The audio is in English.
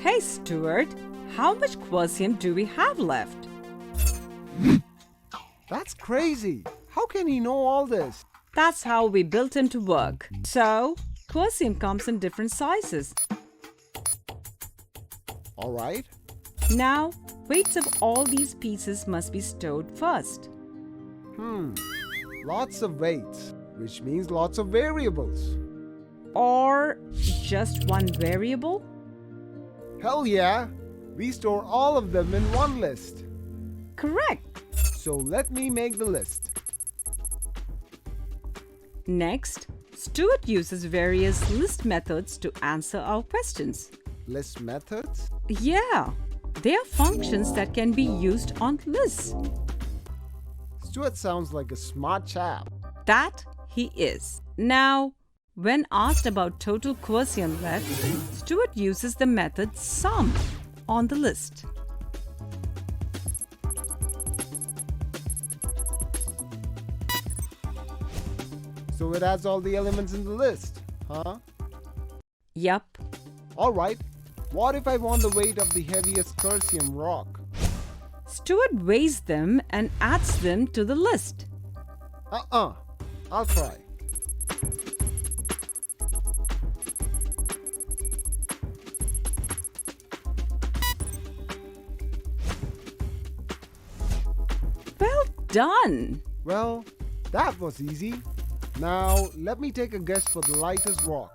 Hey Stuart, how much quercium do we have left? That's crazy. How can he know all this? That's how we built him to work. So, quercium comes in different sizes. All right. Now, weights of all these pieces must be stored first. Lots of weights, which means lots of variables. Or just one variable? Hell yeah! We store all of them in one list. Correct. So let me make the list. Next, Stuart uses various list methods to answer our questions. List methods? Yeah, they are functions that can be used on lists. Stuart sounds like a smart chap. That he is. Now, when asked about total quercium left, Stuart uses the method sum on the list. So it adds all the elements in the list, huh? Yup. Alright, what if I want the weight of the heaviest quercium rock? Stuart weighs them and adds them to the list. I'll try. Well done. Well, that was easy. Now, let me take a guess for the lightest rock.